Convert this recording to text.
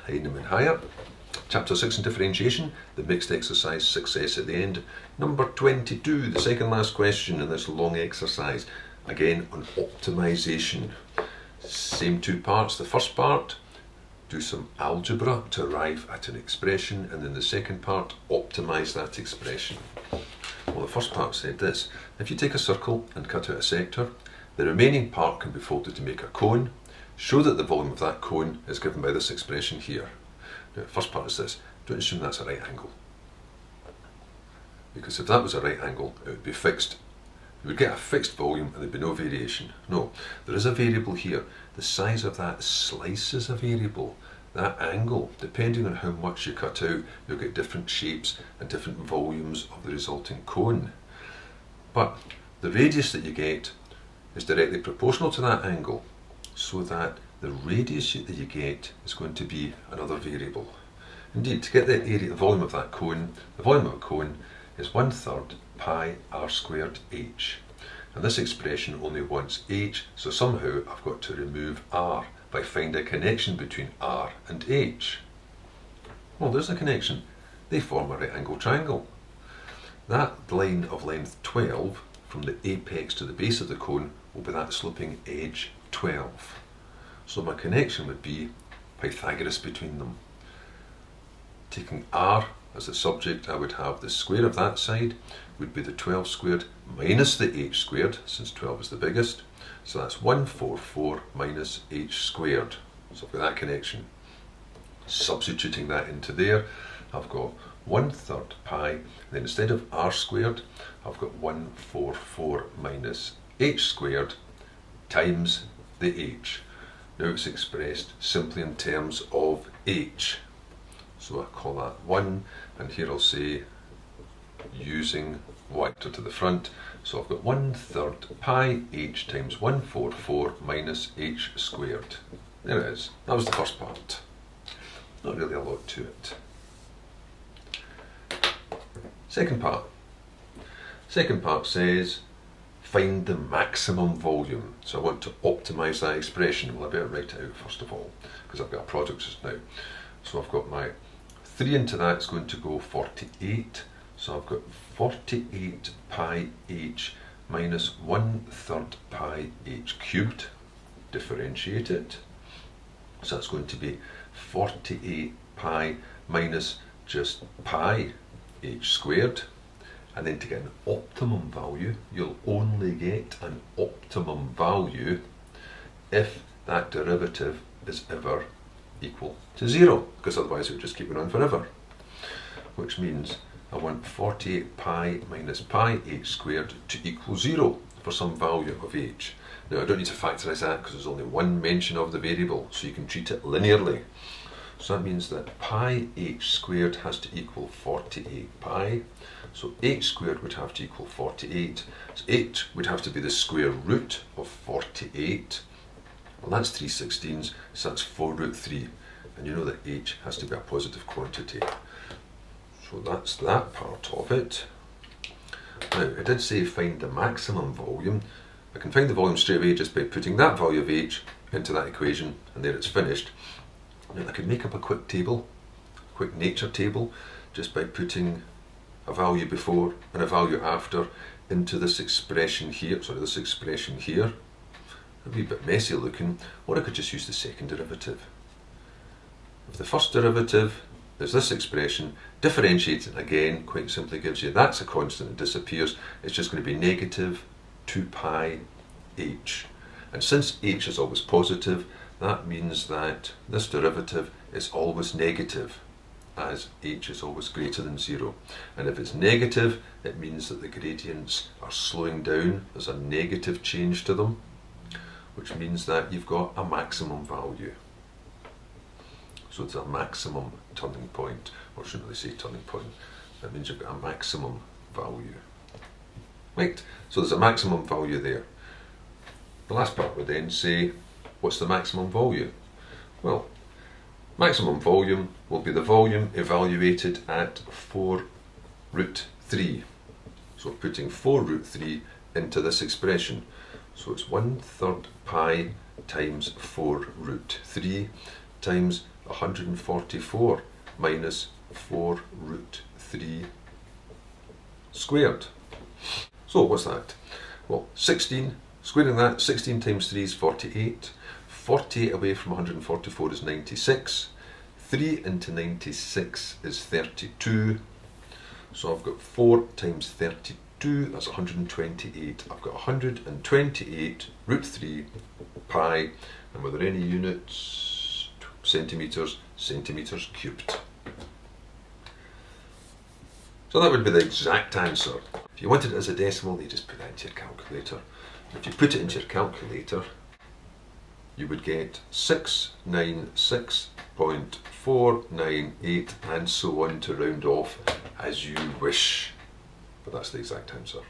Heinemann Higher. Chapter 6 in Differentiation, the mixed exercise success at the end. Number 22, the second last question in this long exercise. Again on optimization. Same two parts. The first part, do some algebra to arrive at an expression, and then the second part, optimize that expression. Well, the first part said this: if you take a circle and cut out a sector, the remaining part can be folded to make a cone. Show that the volume of that cone is given by this expression here. Now, the first part is this: don't assume that's a right angle, because if that was a right angle, it would be fixed. You would get a fixed volume and there'd be no variation. No, there is a variable here. The size of that slice is a variable. That angle, depending on how much you cut out, you'll get different shapes and different volumes of the resulting cone. But the radius that you get is directly proportional to that angle, so that the radius that you get is going to be another variable. Indeed, to get the area, the volume of that cone, the volume of a cone is 1/3 pi r squared h. And this expression only wants h, so somehow I've got to remove r by finding a connection between r and h. Well, there's a connection. They form a right angle triangle. That line of length 12 from the apex to the base of the cone will be that sloping edge 12. So my connection would be Pythagoras between them. Taking r as the subject, I would have the square of that side would be the 12 squared minus the h squared, since 12 is the biggest. So that's 144 minus h squared. So I've got that connection. Substituting that into there, I've got 1/3 pi, then instead of r squared, I've got 144 minus h squared times the h. Now it's expressed simply in terms of h. So I call that 1, and here I'll say, using vector to the front, so I've got 1/3 pi h times 144 minus h squared. There it is. That was the first part. Not really a lot to it. Second part. Second part says, find the maximum volume. So I want to optimize that expression. Well, I better write it out first of all, because I've got a product just now. So I've got my 3 into that is going to go 48. So I've got 48 pi h minus 1/3 pi h cubed. Differentiate it. So that's going to be 48 pi minus just pi h squared. And then to get an optimum value, you'll only get an optimum value if that derivative is ever equal to 0, because otherwise it would just keep going on forever. Which means I want 48 pi minus pi h squared to equal 0 for some value of h. Now I don't need to factorise that because there's only one mention of the variable, so you can treat it linearly. So that means that pi h squared has to equal 48 pi. So h squared would have to equal 48. So h would have to be the square root of 48. Well, that's 3/16, so that's 4√3. And you know that h has to be a positive quantity. So that's that part of it. Now, it did say find the maximum volume. I can find the volume straight away just by putting that value of h into that equation, and there it's finished. Now, I could make up a quick table, a quick nature table, just by putting a value before and a value after into this expression here. Sorry, this expression here. A wee bit messy looking, or I could just use the second derivative. If the first derivative is this expression, differentiate it again, quite simply gives you that's a constant, it disappears, it's just going to be negative 2 pi h. And since h is always positive, that means that this derivative is always negative, as h is always greater than 0. And if it's negative, it means that the gradients are slowing down, there's a negative change to them, which means that you've got a maximum value. So it's a maximum turning point, or shouldn't really say turning point, that means you've got a maximum value. Right, so there's a maximum value there. The last part would then say, what's the maximum volume? Well, maximum volume will be the volume evaluated at 4√3. So putting 4√3 into this expression. So it's 1/3 pi times 4√3 times 144 minus 4 root 3 squared. So what's that? Well, 16, squaring that, 16 times 3 is 48. 48 away from 144 is 96. 3 into 96 is 32. So I've got 4 times 32, that's 128. I've got 128 root 3 pi, and were there any units? Centimetres, centimetres cubed. So that would be the exact answer. If you wanted it as a decimal, you just put that into your calculator. If you put it into your calculator, you would get 696.498 and so on to round off as you wish. But that's the exact answer.